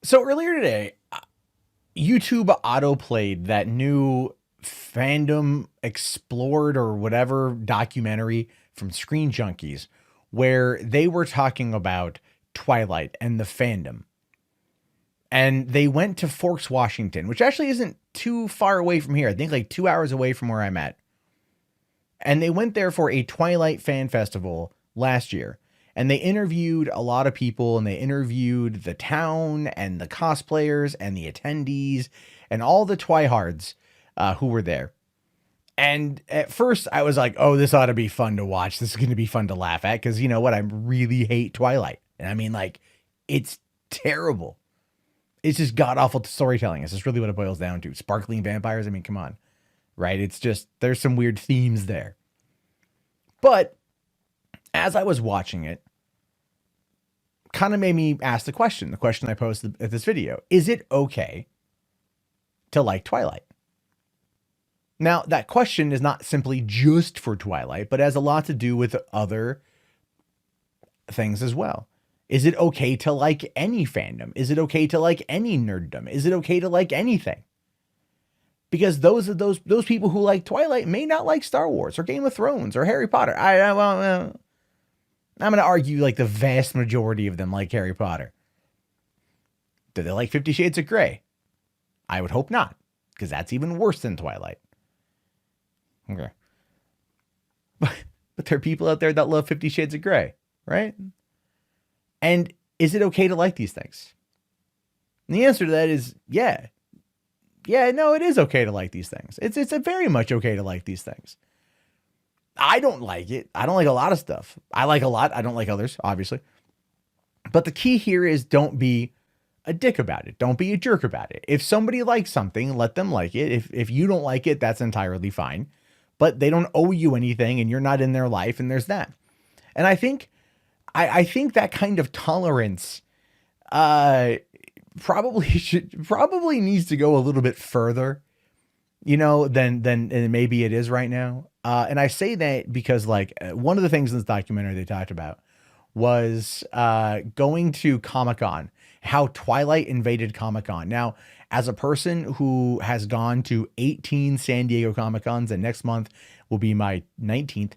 So earlier today, YouTube autoplayed that new Fandom Explored or whatever documentary from Screen Junkies, where they were talking about Twilight and the fandom. And they went to Forks, Washington, which actually isn't too far away from here. I think like 2 hours away from where I'm at. And they went there for a Twilight fan festival last year. And they interviewed a lot of people, and they interviewed the town and the cosplayers and the attendees and all the Twihards who were there. And at first I was like, oh, this ought to be fun to watch. This is going to be fun to laugh at because you know what? I really hate Twilight. And I mean, like, it's terrible. It's just god-awful storytelling. It's just really what it boils down to. Sparkling vampires. I mean, come on. Right? It's just, there's some weird themes there. But as I was watching it, kind of made me ask the question I posted at this video. Is it okay to like Twilight? Now, that question is not simply just for Twilight, but has a lot to do with other things as well. Is it okay to like any fandom? Is it okay to like any nerddom? Is it okay to like anything? Because those people who like Twilight may not like Star Wars or Game of Thrones or Harry Potter. I'm going to argue like the vast majority of them like Harry Potter. Do they like 50 Shades of Grey? I would hope not, because that's even worse than Twilight. Okay. But there are people out there that love 50 Shades of Grey, right? And is it okay to like these things? And the answer to that is yeah. Yeah, no, it is okay to like these things. It's very much okay to like these things. I don't like it. I don't like a lot of stuff. I like a lot. I don't like others, obviously. But the key here is don't be a dick about it. Don't be a jerk about it. If somebody likes something, let them like it. If you don't like it, that's entirely fine. But they don't owe you anything and you're not in their life, and there's that. And I think that kind of tolerance probably needs to go a little bit further, than maybe it is right now. And I say that because one of the things in this documentary they talked about was going to Comic-Con, how Twilight invaded Comic-Con. Now, as a person who has gone to 18 San Diego Comic-Cons, and next month will be my 19th,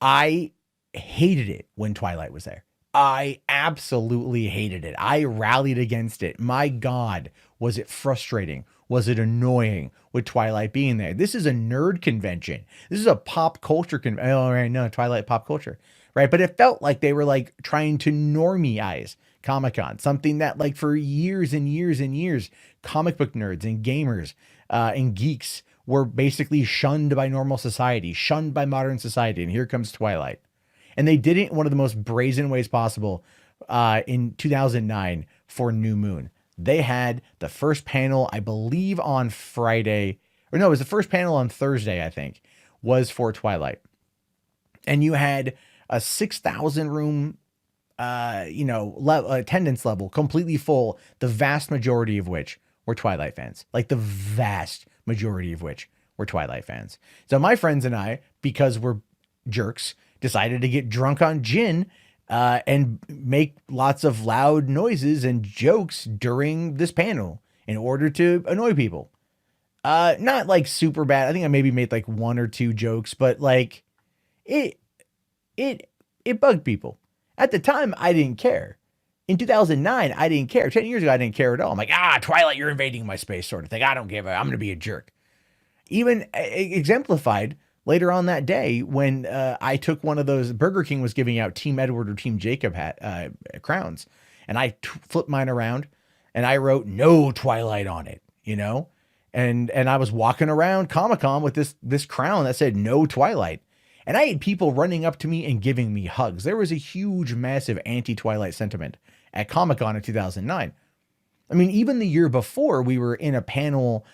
I hated it when Twilight was there. I absolutely hated it. I rallied against it. My God, was it frustrating? Was it annoying with Twilight being there? This is a nerd convention. This is a pop culture convention. Oh, right, no, Twilight pop culture, right? But it felt like they were like trying to normie-ize Comic-Con, something that like for years and years and years, comic book nerds and gamers and geeks were basically shunned by normal society, shunned by modern society. And here comes Twilight. And they did it in one of the most brazen ways possible in 2009 for New Moon. They had the first panel, I believe, on Friday. Or no, it was the first panel on Thursday, I think, was for Twilight. And you had a 6,000 room, attendance level, completely full, the vast majority of which were Twilight fans. Like the vast majority of which were Twilight fans. So my friends and I, because we're jerks, decided to get drunk on gin and make lots of loud noises and jokes during this panel in order to annoy people. Not like super bad. I think I maybe made like one or two jokes, but like it bugged people. At the time, I didn't care. In 2009, I didn't care. 10 years ago, I didn't care at all. I'm like, Twilight, you're invading my space sort of thing. I don't give a, I'm going to be a jerk. Even exemplified later on that day when I took one of those, Burger King was giving out Team Edward or Team Jacob crowns. And I flipped mine around and I wrote no Twilight on it, and I was walking around Comic-Con with this crown that said no Twilight. And I had people running up to me and giving me hugs. There was a huge, massive anti-Twilight sentiment at Comic-Con in 2009. I mean, even the year before, we were in a panel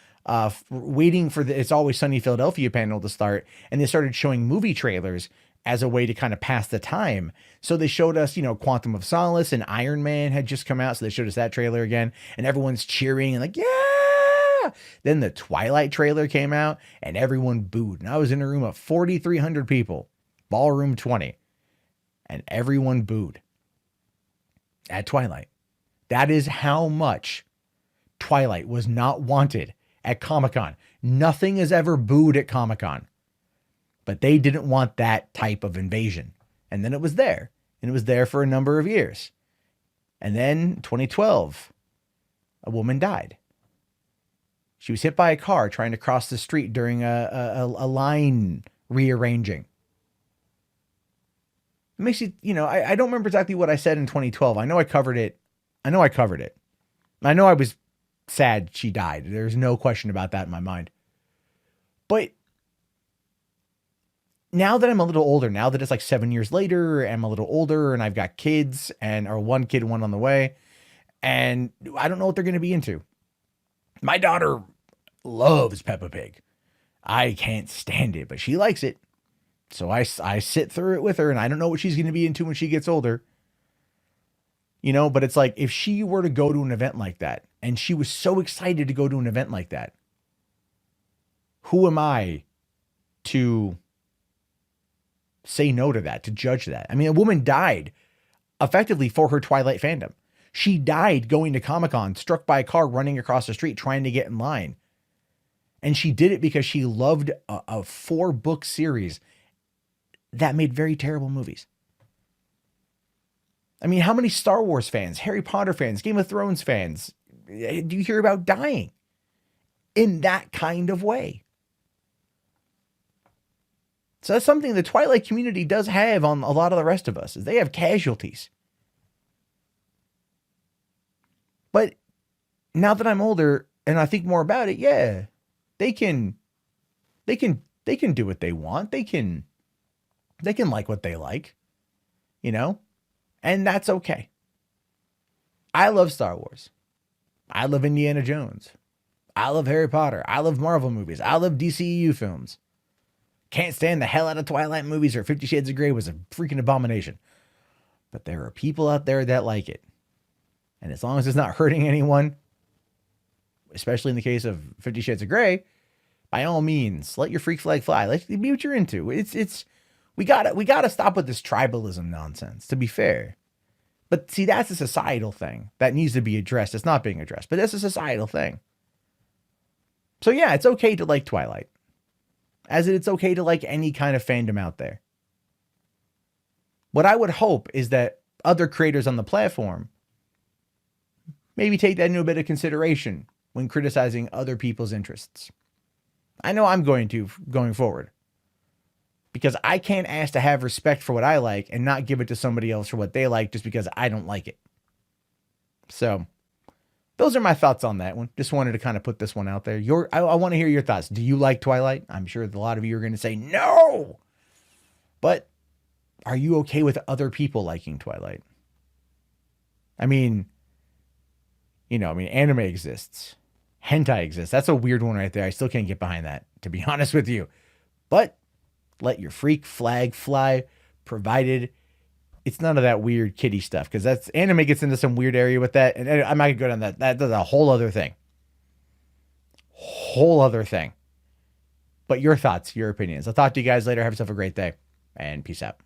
waiting for the It's Always Sunny Philadelphia panel to start, and they started showing movie trailers as a way to kind of pass the time. So they showed us, Quantum of Solace and Iron Man had just come out, so they showed us that trailer again, and everyone's cheering and like, yeah! Then the Twilight trailer came out, and everyone booed. And I was in a room of 4,300 people, ballroom 20, and everyone booed at Twilight. That is how much Twilight was not wanted at Comic-Con. Nothing is ever booed at Comic-Con. But they didn't want that type of invasion. And then it was there. And it was there for a number of years. And then 2012, a woman died. She was hit by a car trying to cross the street during a line rearranging. It makes you, I don't remember exactly what I said in 2012. I know I covered it. I know I was sad she died. There's no question about that in my mind. But now that I'm a little older, now that it's like 7 years later, I'm a little older and I've got kids or one kid, one on the way, and I don't know what they're going to be into. My daughter loves Peppa Pig. I can't stand it, but she likes it. So I sit through it with her, and I don't know what she's going to be into when she gets older. But it's like, if she were to go to an event like that, and she was so excited to go to an event like that, who am I to say no to that, to judge that? I mean, a woman died effectively for her Twilight fandom. She died going to Comic-Con, struck by a car running across the street, trying to get in line. And she did it because she loved a 4-book series that made very terrible movies. I mean, how many Star Wars fans, Harry Potter fans, Game of Thrones fans do you hear about dying in that kind of way? So that's something the Twilight community does have on a lot of the rest of us, is they have casualties. But now that I'm older and I think more about it, yeah, they can do what they want. They can like what they like, and that's okay. I love Star Wars. I love Indiana Jones. I love Harry Potter. I love Marvel movies. I love DCEU films. Can't stand the hell out of Twilight movies, or 50 Shades of Grey was a freaking abomination. But there are people out there that like it. And as long as it's not hurting anyone, especially in the case of 50 Shades of Grey, by all means, let your freak flag fly. Let be what you're into. We gotta stop with this tribalism nonsense, to be fair. But see, that's a societal thing that needs to be addressed. It's not being addressed, but that's a societal thing. So yeah, it's okay to like Twilight, as it's okay to like any kind of fandom out there. What I would hope is that other creators on the platform maybe take that into a bit of consideration when criticizing other people's interests. I know I'm going forward, because I can't ask to have respect for what I like and not give it to somebody else for what they like just because I don't like it. So those are my thoughts on that one. Just wanted to kind of put this one out there. I want to hear your thoughts. Do you like Twilight? I'm sure a lot of you are going to say no, but are you okay with other people liking Twilight? I mean, anime exists. Hentai exists. That's a weird one right there. I still can't get behind that, to be honest with you. But let your freak flag fly, provided it's none of that weird kiddie stuff, because that's anime gets into some weird area with that, and I'm not gonna go down that. That's a whole other thing. But your thoughts, your opinions. I'll talk to you guys later. Have yourself a great day, and peace out.